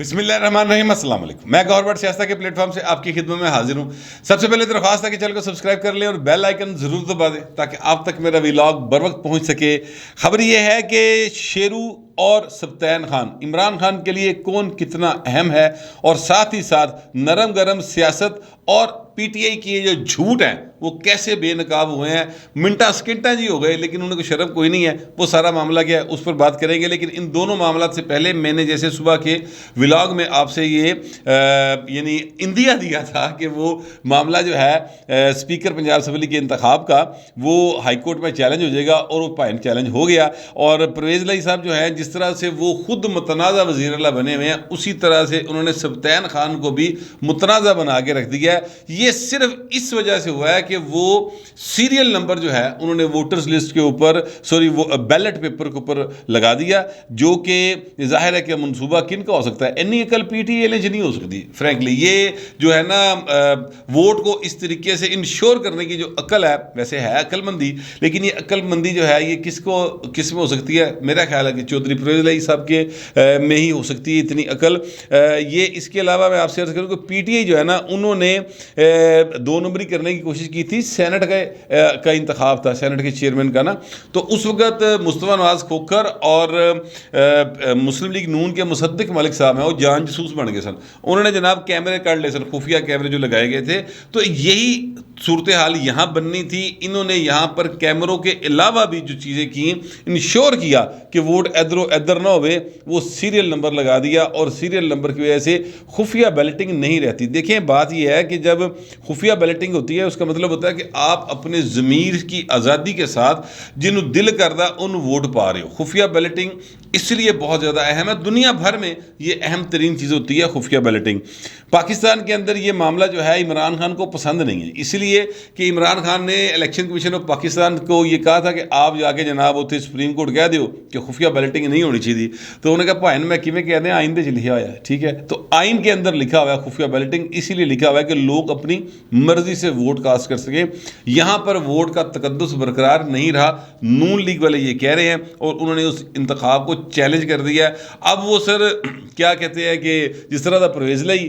بسم اللہ الرحمن الرحیم۔ السلام علیکم، میں گورنمنٹ سیاست کے پلیٹ فارم سے آپ کی خدمت میں حاضر ہوں۔ سب سے پہلے درخواست ہے کہ چینل کو سبسکرائب کر لیں اور بیل آئیکن ضرور دبا دیں تاکہ آپ تک میرا ویلاگ بر وقت پہنچ سکے۔ خبر یہ ہے کہ شیرو اور سبطین خان عمران خان کے لیے کون کتنا اہم ہے، اور ساتھ ہی ساتھ نرم گرم سیاست اور پی ٹی آئی کی جو جھوٹ ہیں وہ کیسے بے نقاب ہوئے ہیں۔ منٹا سکنٹا جی ہو گئے لیکن انہیں کو شرم کوئی نہیں ہے، وہ سارا معاملہ کیا ہے اس پر بات کریں گے۔ لیکن ان دونوں معاملات سے پہلے میں نے جیسے صبح کے ولاگ میں آپ سے یہ یعنی اندیا دیا تھا کہ وہ معاملہ جو ہے اسپیکر پنجاب اسمبلی کے انتخاب کا، وہ ہائی کورٹ میں چیلنج ہو جائے گا، اور وہ پائن چیلنج ہو گیا۔ اور پرویز الہی صاحب جو ہے جس طرح سے وہ خود متنازع وزیر اعلیٰ بنے ہوئے ہیں، اسی طرح سے انہوں نے سبطین خان کو بھی متنازع بنا کے رکھ دیا ہے۔ یہ صرف اس وجہ سے ہوا ہے کہ وہ سیریل نمبر جو ہے انہوں نے ووٹرز لسٹ کے اوپر وہ بیلٹ پیپر کے اوپر لگا دیا، جو کہ ظاہر ہے کہ منصوبہ کن کا ہو سکتا ہے؟ اینی عقل پی ٹی اے نہیں ہو سکتی فرینکلی۔ یہ جو ہے نا ووٹ کو اس طریقے سے انشور کرنے کی جو عقل ہے، ویسے ہے عقل مندی، لیکن یہ عقل مندی جو ہے یہ کس میں ہو سکتی ہے؟ میرا خیال ہے کہ چودھری پرویز الہی صاحب کے میں ہی ہو سکتی ہے اتنی عقل۔ یہ اس کے علاوہ میں آپ سے عرض کروں کہ پی ٹی آئی جو ہے نا انہوں نے 2 نمبری کرنے کی کوشش کی تھی، سینٹ کا انتخاب تھا، سینٹ کے چیئرمین کا نا، تو اس وقت مصطفیٰ نواز کھوکھر اور مسلم لیگ نون کے مصدق ملک صاحب ہیں، وہ جان جاسوس بن گئے سن۔ انہوں نے جناب کیمرے کر لے سن، خفیہ کیمرے جو لگائے گئے تھے، تو یہی صورتحال یہاں بننی تھی۔ انہوں نے یہاں پر کیمروں کے علاوہ بھی جو چیزیں کی، انشور کیا کہ ووٹ ادھر و ادھر نہ ہوئے، وہ سیریل نمبر لگا دیا، اور سیریل نمبر کی وجہ سے خفیہ بیلٹنگ نہیں رہتی۔ دیکھیں بات یہ ہے کہ جب خفیہ بیلٹنگ ہوتی ہے اس کا مطلب ہوتا ہے کہ آپ اپنے ضمیر کی آزادی کے ساتھ جنہوں دل کردہ ان ووٹ پا رہے ہو۔ خفیہ بیلٹنگ اس لیے بہت زیادہ اہم ہے، دنیا بھر میں یہ اہم ترین چیز ہوتی ہے خفیہ بیلٹنگ۔ پاکستان کے اندر یہ معاملہ جو ہے عمران خان کو پسند نہیں ہے، اس لیے کہ عمران خان نے الیکشن کمیشن آف پاکستان کو یہ کہا تھا کہ آپ جا کے جناب اتنے سپریم کورٹ کہہ دیو کہ خفیہ بیلٹنگ نہیں ہونی چاہیے، تو انہوں نے کہا بھائن میں کیویں کہہ دیں، آئین دے لکھا ہوا ہے، ٹھیک ہے، تو آئین کے اندر لکھا ہوا ہے خفیہ بیلٹنگ، اسی لیے لکھا ہوا ہے کہ لوگ اپنی مرضی سے ووٹ کاسٹ کر سکیں۔ یہاں پر ووٹ کا تقدس برقرار نہیں رہا، نون لیگ والے یہ کہہ رہے ہیں، اور انہوں نے اس انتخاب کو چیلنج کر دیا ہے۔ اب وہ سر کیا کہتے ہیں کہ جس طرح دا پرویز الہی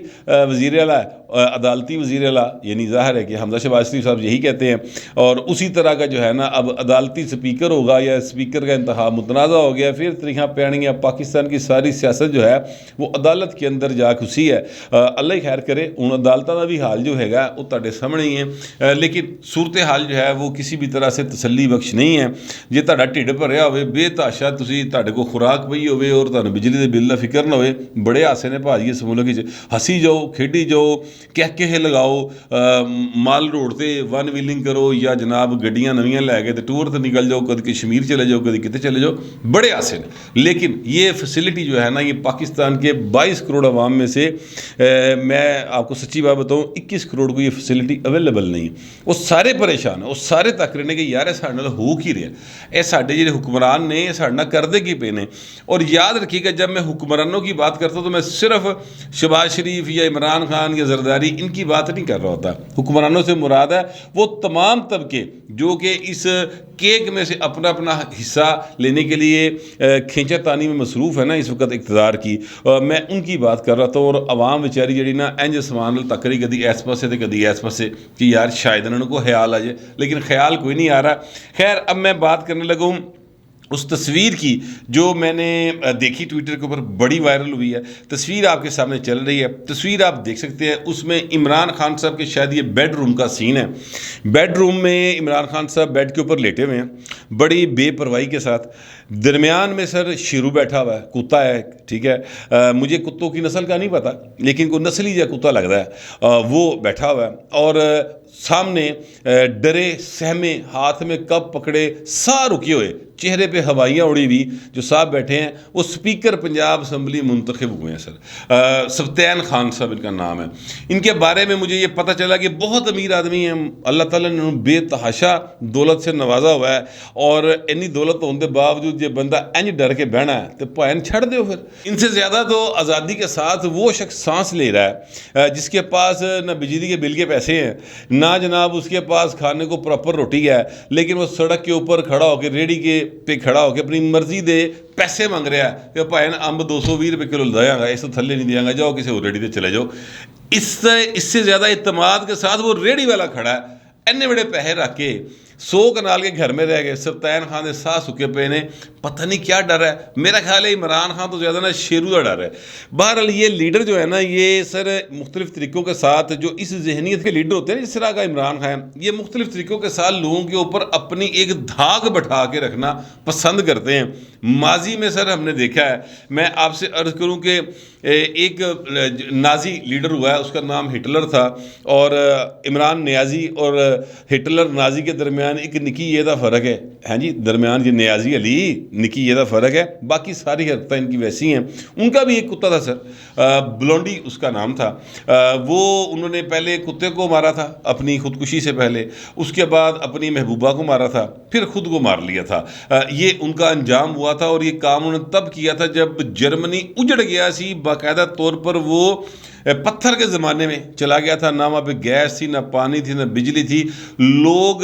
وزیر اعلیٰ ہے، عدالتی وزیر اعلیٰ، یعنی ظاہر ہے کہ حمزہ شہباز شریف صاحب یہی کہتے ہیں، اور اسی طرح کا جو ہے نا اب عدالتی سپیکر ہوگا، یا سپیکر کا انتخاب متنازع ہو گیا، پھر طریقہ پڑیں گے۔ پاکستان کی ساری سیاست جو ہے وہ عدالت کے اندر جا گھسی ہے۔ اللہ ہی خیر کرے، ان عدالتوں کا بھی حال جو ہے گا وہ تہاڈے سامنے ہی ہے، لیکن صورتحال جو ہے وہ کسی بھی طرح سے تسلی بخش نہیں ہے۔ جے تہاڈا ڈھڈ بھریا ہوئے، بے تحاشا تسی تہاڈے کو خوراک پئی ہوئے اور تہاڈوں بجلی دے بل دا فکر نہ ہوئے، بڑے ہاسے نے بھاجی اس ملک وچ، ہسی جاؤ، کھیڈی جاؤ، کہہ لگاؤ، مال روڈ تے ون ویلنگ کرو، یا جناب گڈیاں نویاں لے کے تے ٹور تے نکل جاؤ، کدی کشمیر چلے جاؤ، کدی کتے چلے جاؤ، بڑے ہاسے نے۔ لیکن یہ فیسلٹی جو ہے نا، یہ پاکستان کے 22 کروڑ عوام میں سے میں آپ کو سچی بات بتاؤں 21 کروڑ کو یہ فیسلٹی اویلیبل نہیں ہے۔ وہ سارے پریشان ہیں، وہ سارے تک رہے ہیں کہ یار ساڈے نال ہو کی رہا، یہ ساڈے جڑے حکمران نے یہ ساڈے نال کردے کی پے نے۔ اور یاد رکھیے گا جب میں حکمرانوں کی بات کرتا ہوں تو میں صرف شہباز شریف یا عمران خان یا زرداری ان کی بات نہیں کر رہا ہوتا۔ حکمرانوں سے مراد ہے وہ تمام طبقے جو کہ اس کیک میں سے اپنا اپنا حصہ لینے کے لیے کھینچا تانی میں مصروف ہے نا اس وقت اقتدار کی، میں ان کی بات کر رہا تھا۔ اور عوام بیچاری جڑی نا انج سمان تک رہی، کدی اس پاسے تے کدی اس پاسے، کہ یار شاید انہوں کو خیال آ جائے، لیکن خیال کوئی نہیں آ رہا۔ خیر اب میں بات کرنے لگوں اس تصویر کی جو میں نے دیکھی ٹویٹر کے اوپر، بڑی وائرل ہوئی ہے تصویر، آپ کے سامنے چل رہی ہے تصویر، آپ دیکھ سکتے ہیں۔ اس میں عمران خان صاحب کے شاید یہ بیڈ روم کا سین ہے۔ بیڈ روم میں عمران خان صاحب بیڈ کے اوپر لیٹے ہوئے ہیں بڑی بے پرواہی کے ساتھ، درمیان میں سر شیرو بیٹھا ہوا ہے، کتا ہے، ٹھیک ہے، مجھے کتوں کی نسل کا نہیں پتہ لیکن کوئی نسلی جا کتا لگ رہا ہے، وہ بیٹھا ہوا ہے، اور سامنے ڈرے سہمے ہاتھ میں کپ پکڑے سا رکے ہوئے، چہرے پہ ہوائیاں اڑی ہوئی جو صاحب بیٹھے ہیں، وہ سپیکر پنجاب اسمبلی منتخب ہوئے ہیں سر، سبطین خان صاحب ان کا نام ہے۔ ان کے بارے میں مجھے یہ پتہ چلا کہ بہت امیر آدمی ہیں، اللہ تعالیٰ نے انہوں بے تحاشا دولت سے نوازا ہوا ہے، اور اتنی دولت ہونے کے باوجود یہ بندہ انج ڈر کے بہنا ہے تو پائن چھڑ دیو۔ پھر ان سے زیادہ تو آزادی کے ساتھ وہ شخص سانس لے رہا ہے جس کے پاس نہ بجلی کے بل کے پیسے ہیں، نہ جناب اس کے پاس کھانے کو پراپر روٹی ہے، لیکن وہ سڑک کے اوپر کھڑا ہو کے ریڑھی کے پہ کھڑا ہو کے اپنی مرضی دے پیسے مانگ رہا ہے کہ بھائی امب 220 روپے کلو دیا گا، اس سے تھلے نہیں دیا گا، جاؤ کسی اور ریڑھی تے چلے جاؤ۔ اس سے زیادہ اعتماد کے ساتھ وہ ریڑھی والا کھڑا ہے، اینے بڑے پیسے رکھ کے 100 کنال کے گھر میں رہ گئے، سبطین خان دے ساہ سکے پے نے، پتہ نہیں کیا ڈر ہے۔ میرا خیال ہے عمران خان تو زیادہ نا شیرو کا ڈر ہے۔ بہرحال یہ لیڈر جو ہے نا، یہ سر مختلف طریقوں کے ساتھ جو اس ذہنیت کے لیڈر ہوتے ہیں جس طرح کا عمران خان، یہ مختلف طریقوں کے ساتھ لوگوں کے اوپر اپنی ایک دھاگ بٹھا کے رکھنا پسند کرتے ہیں۔ ماضی میں سر ہم نے دیکھا ہے، میں آپ سے عرض کروں کہ ایک نازی لیڈر ہوا ہے، اس کا نام ہٹلر تھا، اور عمران نیازی اور ہٹلر نازی کے درمیان ایک نکی یہ دا فرق ہے، ہاں جی، درمیان یہ نیازی علی نکی یہ دا فرق ہے، باقی ساری حرکتیں ان کی ویسی ہیں۔ ان کا بھی ایک کتا تھا سر، بلونڈی اس کا نام تھا، وہ انہوں نے پہلے کتے کو مارا تھا اپنی خودکشی سے پہلے، اس کے بعد اپنی محبوبہ کو مارا تھا، پھر خود کو مار لیا تھا۔ یہ ان کا انجام ہوا تھا، اور یہ کام انہوں نے تب کیا تھا جب جرمنی اجڑ گیا سی، باقاعدہ طور پر وہ پتھر کے زمانے میں چلا گیا تھا، نہ وہاں پہ گیس تھی، نہ پانی تھی، نہ بجلی تھی، لوگ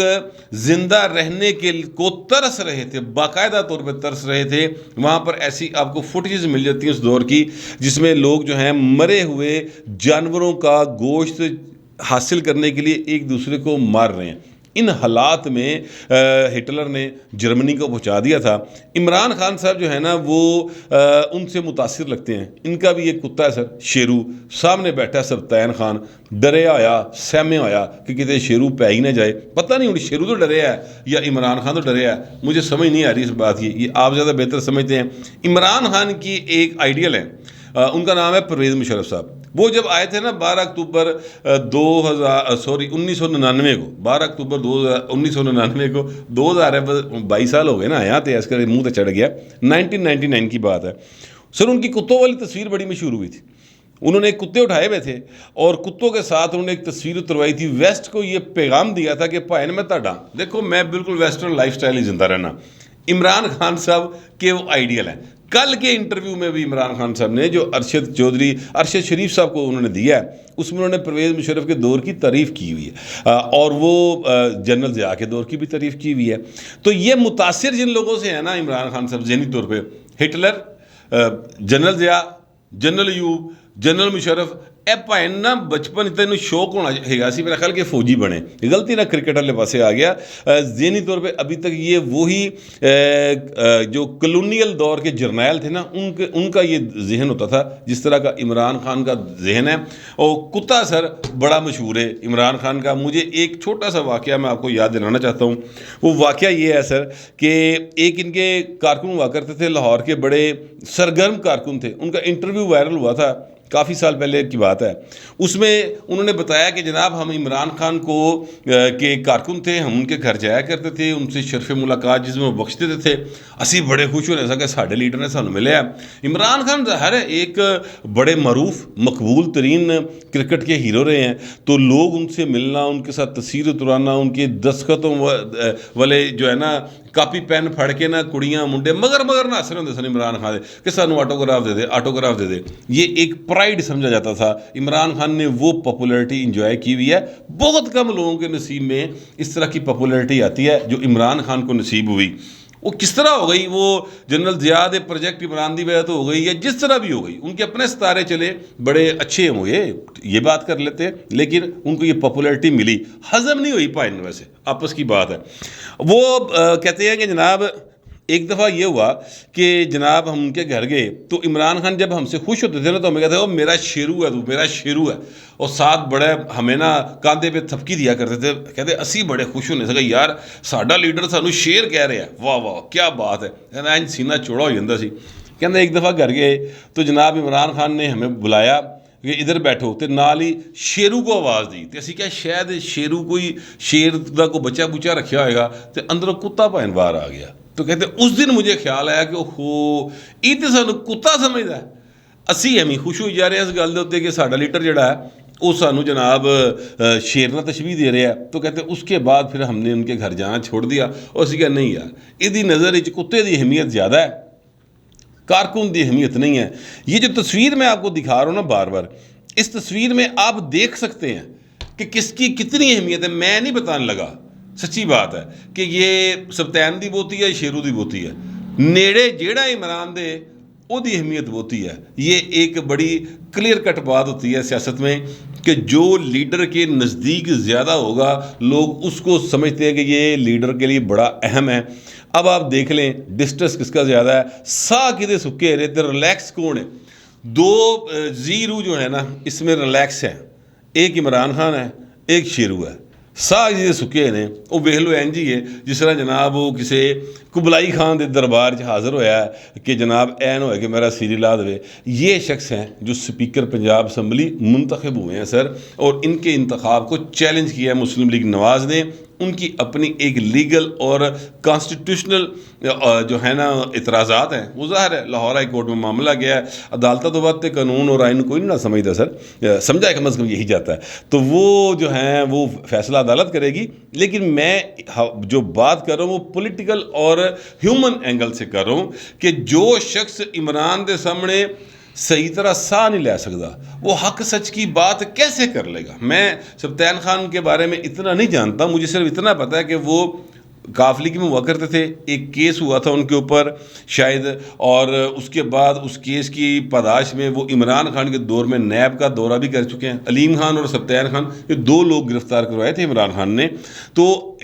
زندہ رہنے کو ترس رہے تھے، باقاعدہ طور پہ ترس رہے تھے۔ وہاں پر ایسی آپ کو فوٹیجز مل جاتی ہیں اس دور کی، جس میں لوگ جو ہیں مرے ہوئے جانوروں کا گوشت حاصل کرنے کے لیے ایک دوسرے کو مار رہے ہیں۔ ان حالات میں ہٹلر نے جرمنی کو پہنچا دیا تھا۔ عمران خان صاحب جو ہے نا، وہ ان سے متاثر لگتے ہیں۔ ان کا بھی ایک کتا ہے سر، شیرو، سامنے بیٹھا سبطین خان، ڈرے آیا سہمے آیا کہ کتے شیرو پہ ہی نہ جائے۔ پتہ نہیں ہوں شیرو تو ڈرے ہے یا عمران خان تو ڈرے ہے، مجھے سمجھ نہیں آ رہی اس بات کی، یہ آپ زیادہ بہتر سمجھتے ہیں۔ عمران خان کی ایک آئیڈیل ہے، ان کا نام ہے پرویز مشرف صاحب۔ وہ جب آئے تھے نا 12 اکتوبر 1999 کو، 12 اکتوبر 1999 کو، 2022 سال ہو گئے نا، آیا تھے اس کے منہ تے چڑھ گیا، 1999 کی بات ہے سر۔ ان کی کتوں والی تصویر بڑی مشہور ہوئی تھی، انہوں نے کتے اٹھائے ہوئے تھے اور کتوں کے ساتھ انہوں نے ایک تصویر اتروائی تھی، ویسٹ کو یہ پیغام دیا تھا کہ پائن میں تاڑا دیکھو میں بالکل ویسٹرن لائف سٹائل ہی زندہ رہنا۔ عمران خان صاحب کے وہ آئیڈیل ہیں۔ کل کے انٹرویو میں بھی عمران خان صاحب نے جو ارشد شریف صاحب کو انہوں نے دیا ہے، اس میں انہوں نے پرویز مشرف کے دور کی تعریف کی ہوئی ہے، اور وہ جنرل ضیاء کے دور کی بھی تعریف کی ہوئی ہے۔ تو یہ متاثر جن لوگوں سے ہیں نا عمران خان صاحب ذہنی طور پہ، Hitler, general Zia, general Ayub, general Musharraf, اے بھائی نا بچپن تینوں شوق ہونا ہے سی میرا خیال کہ فوجی بنے، غلطی نہ کرکٹ والے پاسے آ گیا۔ ذہنی طور پہ ابھی تک یہ وہی جو کلونیل دور کے جرنیل تھے نا، ان کا یہ ذہن ہوتا تھا جس طرح کا عمران خان کا ذہن ہے۔ اور کتا سر بڑا مشہور ہے عمران خان کا۔ مجھے ایک چھوٹا سا واقعہ میں آپ کو یاد دلانا چاہتا ہوں۔ وہ واقعہ یہ ہے سر کہ ایک ان کے کارکن ہوا کرتے تھے لاہور کے، بڑے سرگرم کارکن تھے، ان کا انٹرویو وائرل ہوا تھا، کافی سال پہلے کی بات ہے۔ اس میں انہوں نے بتایا کہ جناب ہم عمران خان کو کے کارکن تھے، ہم ان کے گھر جایا کرتے تھے، ان سے شرف ملاقات جس میں وہ بخش دیتے تھے، اسی بڑے خوش ہونے کہ ساڈے لیڈر نے سانوں ملے ہیں۔ عمران خان ظاہر ہے ایک بڑے معروف مقبول ترین کرکٹ کے ہیرو رہے ہیں، تو لوگ ان سے ملنا، ان کے ساتھ تصویر اترانا، ان کے دستخطوں والے جو ہے نا کاپی پین پھڑ کے نا کڑیاں منڈے مگر نہ اثر ہوتے سن عمران خان دے کہ سانوں آٹوگراف دے دے۔ یہ ایک پرائڈ سمجھا جاتا تھا۔ عمران خان نے وہ پاپولرٹی انجوائے کی ہوئی ہے، بہت کم لوگوں کے نصیب میں اس طرح کی پاپولرٹی آتی ہے جو عمران خان کو نصیب ہوئی۔ وہ کس طرح ہو گئی، وہ جنرل ضیاء دے پروجیکٹ عمران دی وجہ تو ہو گئی، یا جس طرح بھی ہو گئی، ان کے اپنے ستارے چلے بڑے اچھے ہوئے، یہ بات کر لیتے، لیکن ان کو یہ پاپولرٹی ملی، ہضم نہیں ہوئی پائن، ویسے آپس کی بات ہے۔ وہ کہتے ہیں کہ جناب ایک دفعہ یہ ہوا کہ جناب ہم ان کے گھر گئے تو عمران خان جب ہم سے خوش ہوتے تھے نا تو ہمیں کہتے ہیں وہ میرا شیرو ہے، تو میرا شیرو ہے، اور ساتھ بڑے ہمیں نا کاندھے پہ تھپکی دیا کرتے تھے، کہتے اسی بڑے خوش ہونے سے کہ یار ساڈا لیڈر سانو شیر کہہ رہے ہیں، واہ واہ کیا بات ہے، کہنا این سینہ چوڑا ہو جاتا سی۔ کہتے ایک دفعہ گھر گئے تو جناب عمران خان نے ہمیں بلایا کہ ادھر بیٹھو، تو نال ہی شیرو کو آواز دی، تو اسی کیا شاید شیرو کوئی شیر دا کوئی بچہ بچہ رکھا ہوئے گا، تو اندروں کتا پائن باہر آ گیا۔ تو کہتے اس دن مجھے خیال آیا کہ اوہو یہ تو سانو کتا سمجھدا ہے، اسی ہمیں خوش ہوئی جا رہے ہیں اس گل دے اوتے کہ ساڈا لیڈر جڑا ہے وہ سانو جناب شیر نہ تشبیہ دے رہا ہے۔ تو کہتے اس کے بعد پھر ہم نے ان کے گھر جانا چھوڑ دیا، اور اسی کہا نہیں یار یہ نظر وچ کتے دی اہمیت زیادہ ہے، کارکن دی اہمیت نہیں ہے۔ یہ جو تصویر میں آپ کو دکھا رہا ہوں نا بار بار، اس تصویر میں آپ دیکھ سکتے ہیں کہ کس کی کتنی اہمیت ہے میں نہیں بتانے لگا. سچی بات ہے کہ یہ سبتین دی بوتی ہے شیرو دی بوتی ہے, نیڑے جیڑا عمران دے وہ دی اہمیت ہوتی ہے. یہ ایک بڑی کلیئر کٹ بات ہوتی ہے سیاست میں کہ جو لیڈر کے نزدیک زیادہ ہوگا لوگ اس کو سمجھتے ہیں کہ یہ لیڈر کے لیے بڑا اہم ہے. اب آپ دیکھ لیں ڈسٹنس کس کا زیادہ ہے, سا کدے سکے رہتے, ریلیکس کون ہے؟ دو زیرو جو ہے نا اس میں ریلیکس ہے, ایک عمران خان ہے ایک شیرو ہے. سا جی سکے نے وہ ویخ لو این جی ہے جس طرح جناب وہ کسی کبلائی خان دے دربار حاضر ہویا ہے کہ جناب این ہوئے کہ میرا سیری لا دے. یہ شخص ہیں جو سپیکر پنجاب اسمبلی منتخب ہوئے ہیں سر, اور ان کے انتخاب کو چیلنج کیا ہے مسلم لیگ نواز نے. ان کی اپنی ایک لیگل اور کانسٹیٹیوشنل جو ہے نا اعتراضات ہیں, وہ ظاہر ہے لاہور ہائی کورٹ میں معاملہ گیا ہے, عدالتہ تو بات قانون اور آئین کوئی نہیں سمجھتا سر, سمجھا ہے کم از کم یہی جاتا ہے. تو وہ جو ہیں وہ فیصلہ عدالت کرے گی, لیکن میں جو بات کر رہا ہوں وہ پولیٹیکل اور ہیومن اینگل سے کر رہا ہوں کہ جو شخص عمران دے سامنے صحیح طرح سا نہیں لے سکتا وہ حق سچ کی بات کیسے کر لے گا؟ میں سبتین خان کے بارے میں اتنا نہیں جانتا, مجھے صرف اتنا پتہ ہے کہ وہ کاف لیگ میں ہوا کرتے تھے, ایک کیس ہوا تھا ان کے اوپر شاید, اور اس کے بعد اس کیس کی پاداش میں وہ عمران خان کے دور میں نیب کا دورہ بھی کر چکے ہیں. علیم خان اور سبتین خان یہ دو لوگ گرفتار کروائے تھے عمران خان نے. تو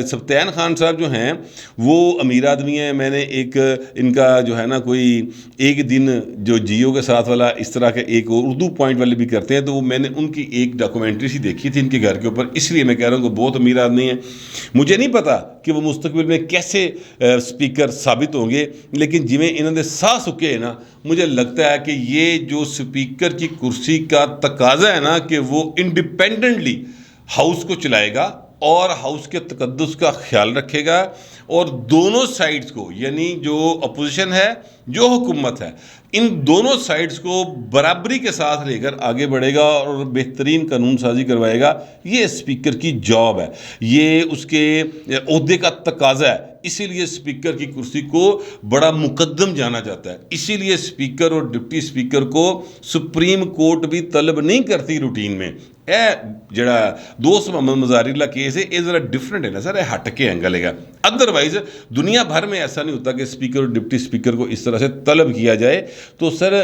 سبتین خان صاحب جو ہیں وہ امیر آدمی ہیں. میں نے ایک ان کا جو ہے نا کوئی ایک دن جو جیو کے ساتھ والا اس طرح کے ایک اردو پوائنٹ والے بھی کرتے ہیں, تو وہ میں نے ان کی ایک ڈاکومنٹری سی دیکھی تھی ان کے گھر کے اوپر, اس لیے میں کہہ رہا ہوں کہ بہت امیر آدمی ہیں. مجھے نہیں پتا کہ وہ مستقبل میں کیسے سپیکر ثابت ہوں گے, لیکن جویں انہوں نے سا سکے نا مجھے لگتا ہے کہ یہ جو سپیکر کی کرسی کا تقاضا ہے نا کہ وہ انڈیپینڈنٹلی ہاؤس کو چلائے گا اور ہاؤس کے تقدس کا خیال رکھے گا, اور دونوں سائڈز کو یعنی جو اپوزیشن ہے جو حکومت ہے ان دونوں سائڈز کو برابری کے ساتھ لے کر آگے بڑھے گا اور بہترین قانون سازی کروائے گا. یہ اسپیکر کی جاب ہے, یہ اس کے عہدے کا تقاضا ہے. اسی لیے اسپیکر کی کرسی کو بڑا مقدم جانا جاتا ہے. اسی لیے اسپیکر اور ڈپٹی اسپیکر کو سپریم کورٹ بھی طلب نہیں کرتی روٹین میں. اے جڑا دوست محمد مزاری اللہ کیس ہے یہ ذرا ڈفرینٹ ہے نا سر, یہ ہٹ کے اینگل ہے گا. ادروائز دنیا بھر میں ایسا نہیں ہوتا کہ اسپیکر اور ڈپٹی اسپیکر کو اس طرح سے طلب کیا جائے. تو سر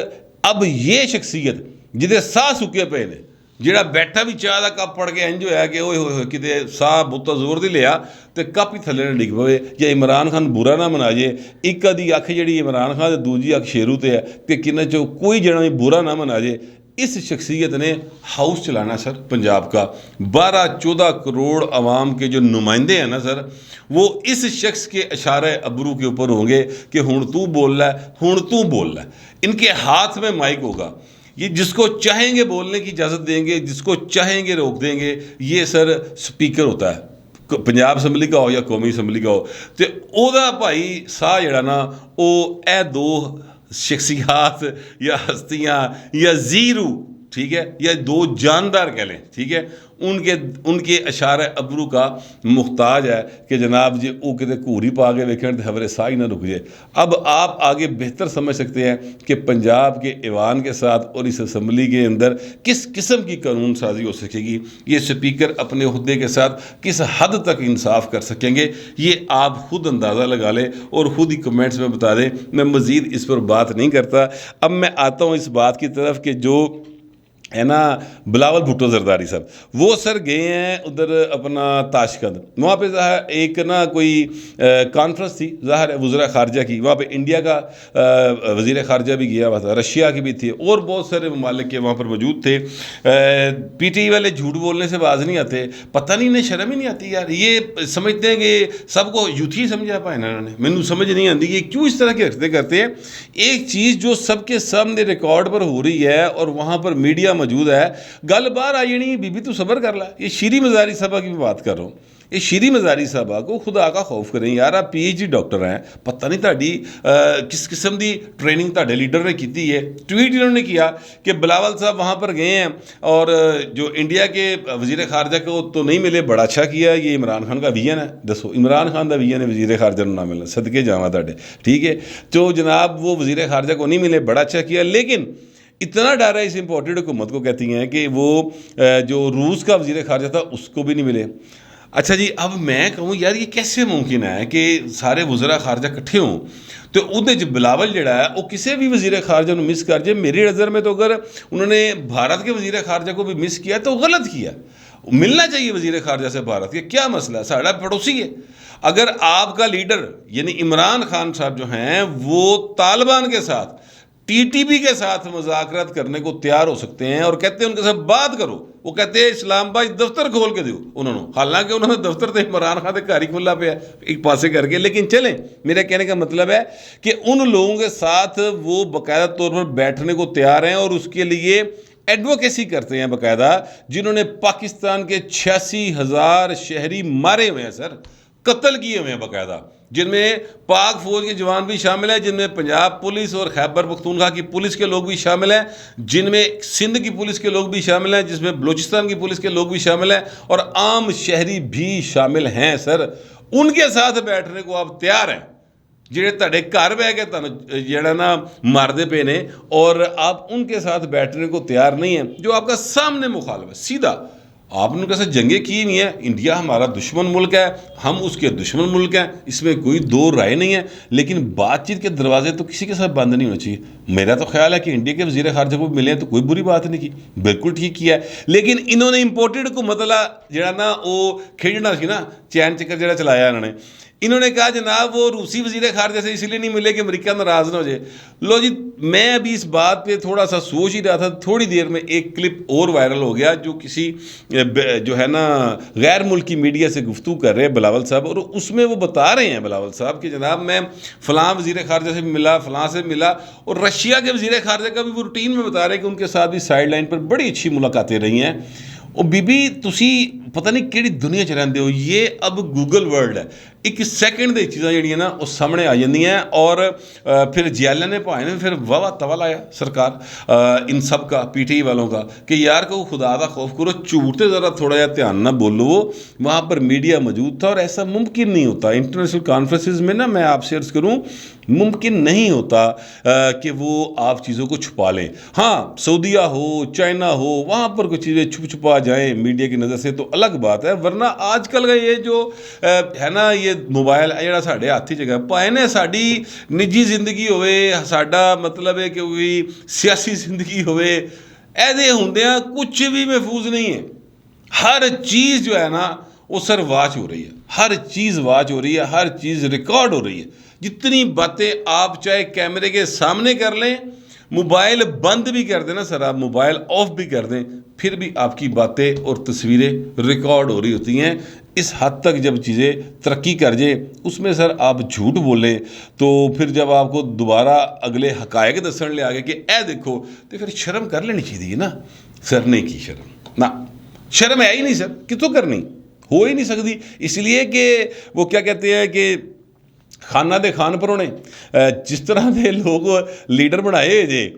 اب یہ شخصیت جدے سا سکے پے نے, جڑا بیٹھا بھی چاہ دا کپ پڑھ کے انج ہویا کہ اوئے ہوئے کتے سا بہتا زور دی لیا تے کپ ہی تھلے نہ ڈگ پوے, یا عمران خان برا نہ منا جے. ایک ادھی اکھ جڑی عمران خان تے دوجی اکھ شیرو تے ہے تے کنے چو کوئی جنا بھی برا نہ منا جے. اس شخصیت نے ہاؤس چلانا سر پنجاب کا. 12-14 کروڑ عوام کے جو نمائندے ہیں نا سر, وہ اس شخص کے اشارہ ابرو کے اوپر ہوں گے کہ ہن تو بول رہا ہے, ہن تو بول رہا ہے. ان کے ہاتھ میں مائک ہوگا, یہ جس کو چاہیں گے بولنے کی اجازت دیں گے, جس کو چاہیں گے روک دیں گے. یہ سر سپیکر ہوتا ہے پنجاب اسمبلی کا ہو یا قومی اسمبلی کا ہو. تو او دا بھائی سا جڑا نا او اے دو شخصیات یا ہستیاں یا زیرو, ٹھیک ہے, یا دو جاندار کہہ لیں, ٹھیک ہے, ان کے اشارہ ابرو کا محتاج ہے کہ جناب جی وہ کتے گھوری پا کے ویکھن تے خبریں سا ہی نہ رک جائے. اب آپ آگے بہتر سمجھ سکتے ہیں کہ پنجاب کے ایوان کے ساتھ اور اس اسمبلی کے اندر کس قسم کی قانون سازی ہو سکے گی. یہ سپیکر اپنے عہدے کے ساتھ کس حد تک انصاف کر سکیں گے, یہ آپ خود اندازہ لگا لیں اور خود ہی کمنٹس میں بتا دیں. میں مزید اس پر بات نہیں کرتا. اب میں آتا ہوں اس بات کی طرف کہ جو ہے نا بلاول بھٹو زرداری صاحب, وہ سر گئے ہیں ادھر اپنا تاشقند. وہاں پہ ایک نا کوئی کانفرنس تھی ظاہر ہے وزراء خارجہ کی, وہاں پہ انڈیا کا وزیر خارجہ بھی گیا ہوا تھا, رشیا کی بھی تھی, اور بہت سارے ممالک کے وہاں پر موجود تھے. پی ٹی والے جھوٹ بولنے سے باز نہیں آتے. پتہ نہیں انہیں شرم ہی نہیں آتی یار, یہ سمجھتے ہیں کہ سب کو یوتھی سمجھا پائے نا. انہوں نے مینوں سمجھ نہیں آتی یہ کیوں اس طرح کے حرکتیں کرتے ہیں. ایک چیز جو سب کے سامنے ریکارڈ پر ہو رہی ہے اور وہاں پر میڈیا موجود ہے, گل باہر آئی نہیں, بی بی تو صبر کر لا. یہ شیری مزاری صاحبہ کی بھی بات کر رہا ہوں. یہ شیری مزاری صاحبہ کو خدا کا خوف کریں یار. آپ پی ایچ ڈی ڈاکٹر ہیں, پتہ نہیں تہاڈی کس قسم دی ٹریننگ تہاڈے لیڈر نے کیتی ہے. ٹویٹ انہوں نے کیا کہ بلاول صاحب وہاں پر گئے ہیں اور جو انڈیا کے وزیر خارجہ کو تو نہیں ملے, بڑا اچھا کیا. یہ عمران خان کا ویژن ہے. دسو عمران خان کا ویژن ہے وزیر خارجہ نہ ملنا, صدقے جاواں تہاڈے, ٹھیک ہے. تو جناب وہ وزیر خارجہ کو نہیں ملے, بڑا اچھا کیا. لیکن اتنا ڈر ہے اس امپورٹڈ حکومت کو، کہتی ہیں کہ وہ جو روس کا وزیر خارجہ تھا اس کو بھی نہیں ملے۔ اچھا جی، اب میں کہوں یار یہ کیسے ممکن ہے کہ سارے وزراء خارجہ کٹھے ہوں تو اندر بلاول جڑا ہے وہ کسی بھی وزیر خارجہ نے مس کر جائے۔ میری نظر میں تو اگر انہوں نے بھارت کے وزیر خارجہ کو بھی مس کیا تو غلط کیا، ملنا چاہیے وزیر خارجہ سے بھارت کے، کیا مسئلہ ہے، ساڑھا پڑوسی ہے۔ اگر آپ کا لیڈر یعنی عمران خان صاحب جو ہیں وہ طالبان کے ساتھ ٹی ٹی پی کے ساتھ مذاکرات کرنے کو تیار ہو سکتے ہیں اور کہتے ہیں ان کے ساتھ بات کرو، وہ کہتے ہیں اسلام آباد دفتر کھول کے دیو انہوں نے، حالانکہ انہوں نے دفتر تو عمران خان کے گھر ہی کھلا پہ ہے ایک پاسے کر کے۔ لیکن چلیں، میرا کہنے کا مطلب ہے کہ ان لوگوں کے ساتھ وہ باقاعدہ طور پر بیٹھنے کو تیار ہیں اور اس کے لیے ایڈوکیسی کرتے ہیں باقاعدہ، جنہوں نے پاکستان کے 86,000 شہری مارے ہوئے ہیں سر، قتل کیے ہوئے ہیں باقاعدہ، جن میں پاک فوج کے جوان بھی شامل ہیں، جن میں پنجاب پولیس اور خیبر پختونخوا کی پولیس کے لوگ بھی شامل ہیں، جن میں سندھ کی پولیس کے لوگ بھی شامل ہیں، جس میں بلوچستان کی پولیس کے لوگ بھی شامل ہیں اور عام شہری بھی شامل ہیں سر۔ ان کے ساتھ بیٹھنے کو آپ تیار ہیں جڑے تھے گھر بہ کے تمہیں جڑا نا ماردے پے نے، اور آپ ان کے ساتھ بیٹھنے کو تیار نہیں ہیں جو آپ کا سامنے مخالف ہے۔ سیدھا آپ نے کیسے جنگیں کی نہیں ہیں، انڈیا ہمارا دشمن ملک ہے، ہم اس کے دشمن ملک ہیں، اس میں کوئی دو رائے نہیں ہے، لیکن بات چیت کے دروازے تو کسی کے ساتھ بند نہیں ہونا چاہیے۔ میرا تو خیال ہے کہ انڈیا کے وزیر خارجہ کو ملے ہیں تو کوئی بری بات نہیں کی، بالکل ٹھیک کیا ہے۔ لیکن انہوں نے امپورٹڈ حکومت والا جڑا نا وہ کھیڈنا سی نا چین چکر جڑا چلایا انہوں نے کہا جناب وہ روسی وزیر خارجہ سے اس لیے نہیں ملے کہ امریکہ ناراض نہ ہو جائے۔ لو جی، میں ابھی اس بات پہ تھوڑا سا سوچ ہی رہا تھا، تھوڑی دیر میں ایک کلپ اور وائرل ہو گیا جو کسی جو ہے نا غیر ملکی میڈیا سے گفتگو کر رہے ہیں بلاول صاحب، اور اس میں وہ بتا رہے ہیں بلاول صاحب کہ جناب میں فلاں وزیر خارجہ سے ملا، فلاں سے ملا، اور رشیا کے وزیر خارجہ کا بھی وہ روٹین میں بتا رہے ہیں کہ ان کے ساتھ بھی سائڈ لائن پر بڑی اچھی ملاقاتیں رہی ہیں۔ اور بی بی تسی پتہ نہیں کیڑی دنیا چ رہندے ہو، یہ اب گوگل ورلڈ ہے، ایک سیکنڈ دے چیزاں جڑیاں نا وہ سامنے آ جاندی ہیں، اور پھر جیالہ نے پائے نے پھر واہ توا لایا سرکار ان سب کا، پی ٹی آئی والوں کا، کہ یار کو خدا دا خوف کرو، جھوٹ تے ذرا تھوڑا جہا دھیان نہ بولو۔ وہاں پر میڈیا موجود تھا اور ایسا ممکن نہیں ہوتا انٹرنیشنل کانفرنسز میں نا، میں آپ سے عرض کروں ممکن نہیں ہوتا کہ وہ آپ چیزوں کو چھپا لیں۔ ہاں سعودیہ ہو، چائنا ہو، وہاں پر کچھ چیزیں چھپا جائیں میڈیا کی نظر سے تو الگ بات ہے، ورنہ آج کل کا یہ جو ہے نا یہ موبائل جڑا ساڈے ہاتھ وچ ہے، پائے نے ساڈی نجی زندگی ہوئے، ساڈا مطلب ہے کہ کوئی سیاسی زندگی ہوئے، ایسے ہوندیاں کچھ بھی محفوظ نہیں ہے۔ ہر چیز جو ہے نا وہ سر واچ ہو رہی ہے، ہر چیز واچ ہو رہی ہے، ہر چیز ریکارڈ ہو رہی ہے۔ جتنی باتیں آپ چاہے کیمرے کے سامنے کر لیں، موبائل بند بھی کر دیں نا سر، آپ موبائل آف بھی کر دیں، پھر بھی آپ کی باتیں اور تصویریں ریکارڈ ہو رہی ہوتی ہیں۔ اس حد تک جب چیزیں ترقی کر جائے اس میں سر آپ جھوٹ بولیں تو پھر جب آپ کو دوبارہ اگلے حقائق دسن لے آگے کہ اے دیکھو، تو پھر شرم کر لینی چاہیے نا سر، نہیں کی شرم، نہ شرم ہے ہی نہیں سر، کتوں کرنی ہو ہی نہیں سکتی، اس لیے کہ وہ کیا کہتے ہیں کہ خانہ دے خان پرونے جس طرح دے لوگ لیڈر بنائے جے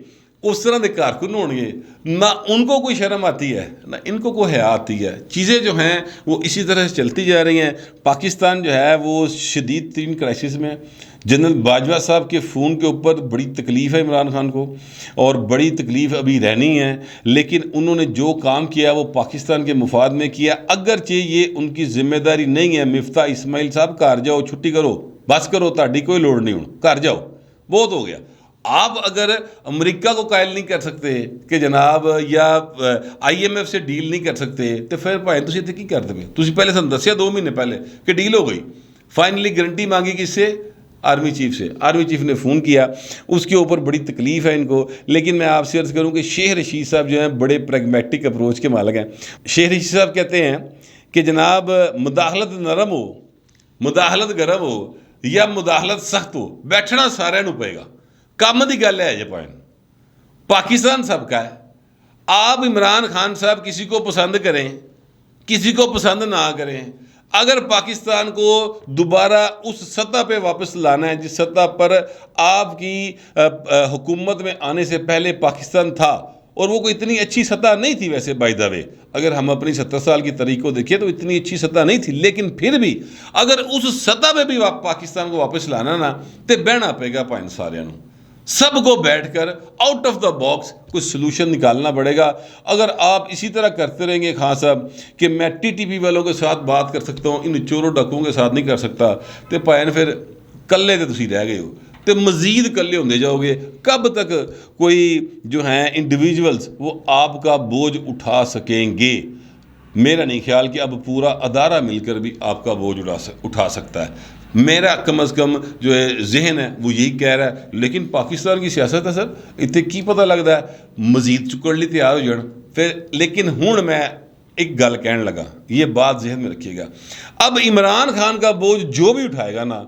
اس طرح دے کارکن ہون گے، نہ ان کو کوئی شرم آتی ہے نہ ان کو کوئی حیا آتی ہے۔ چیزیں جو ہیں وہ اسی طرح سے چلتی جا رہی ہیں۔ پاکستان جو ہے وہ شدید ترین کرائسس میں ہے۔ جنرل باجوہ صاحب کے فون کے اوپر بڑی تکلیف ہے عمران خان کو، اور بڑی تکلیف ابھی رہنی ہے، لیکن انہوں نے جو کام کیا وہ پاکستان کے مفاد میں کیا، اگرچہ یہ ان کی ذمہ داری نہیں ہے۔ مفتاح اسماعیل صاحب گھر جاؤ، چھٹی کرو، بس کرو، تہاڈی کوئی لوڑ نہیں، ہوں گھر جاؤ، بہت ہو گیا۔ آپ اگر امریکہ کو قائل نہیں کر سکتے کہ جناب، یا آئی ایم ایف سے ڈیل نہیں کر سکتے، تو پھر بھائی تسی اتنے کی کرتے پے؟ تسی پہلے سن دسیا 2 مہینے پہلے کہ ڈیل ہو گئی، فائنلی گارنٹی مانگی کس سے؟ آرمی چیف سے۔ آرمی چیف نے فون کیا، اس کے اوپر بڑی تکلیف ہے ان کو، لیکن میں آپ سے عرض کروں کہ شیخ رشید صاحب جو ہیں بڑے پریگمیٹک اپروچ کے مالک ہیں۔ شیخ رشید صاحب کہتے ہیں کہ جناب مداخلت نرم ہو، مداخلت گرم ہو یا مداخلت سخت ہو، بیٹھنا سارے نو پائے گا، کام دی گل ہے۔ پوائنٹ پاکستان سب کا ہے۔ آپ عمران خان صاحب کسی کو پسند کریں، کسی کو پسند نہ کریں، اگر پاکستان کو دوبارہ اس سطح پہ واپس لانا ہے جس سطح پر آپ کی حکومت میں آنے سے پہلے پاکستان تھا، اور وہ کوئی اتنی اچھی سطح نہیں تھی ویسے بائی دا وے، اگر ہم اپنی 70 سال کی تاریخ کو دیکھیں تو اتنی اچھی سطح نہیں تھی، لیکن پھر بھی اگر اس سطح پہ بھی پاکستان کو واپس لانا نا تو بہنا پے گا پائن سب کو بیٹھ کر آؤٹ آف دا باکس کوئی سلوشن نکالنا پڑے گا. اگر آپ اسی طرح کرتے رہیں گے خان صاحب کہ میں ٹی ٹی پی والوں کے ساتھ بات کر سکتا ہوں, ان چوروں ڈاکوؤں کے ساتھ نہیں کر سکتا, تو پائن پھر کلے تے تسی رہ گئے ہو, تو مزید کلے ہوندے جاؤ گے. کب تک کوئی جو ہیں انڈیویجولز وہ آپ کا بوجھ اٹھا سکیں گے؟ میرا نہیں خیال کہ اب پورا ادارہ مل کر بھی آپ کا بوجھ اٹھا سکتا ہے. میرا کم از کم جو ہے ذہن ہے وہ یہی کہہ رہا ہے. لیکن پاکستان کی سیاست ہے سر, اتنے کی پتہ لگتا ہے, مزید چکڑ لی تیار ہو جان پھر. لیکن ہوں میں ایک گل کہنے لگا, یہ بات ذہن میں رکھیے گا, اب عمران خان کا بوجھ جو بھی اٹھائے گا نا,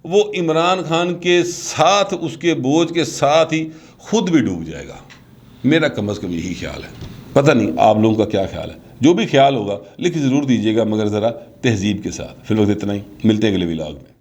وہ عمران خان کے ساتھ, اس کے بوجھ کے ساتھ ہی خود بھی ڈوب جائے گا. میرا کم از کم یہی خیال ہے. پتہ نہیں آپ لوگوں کا کیا خیال ہے. جو بھی خیال ہوگا لکھ ضرور دیجیے گا, مگر ذرا تہذیب کے ساتھ. فی الوقت اتنا ہی, ملتے ہیں اگلے ولاگ میں.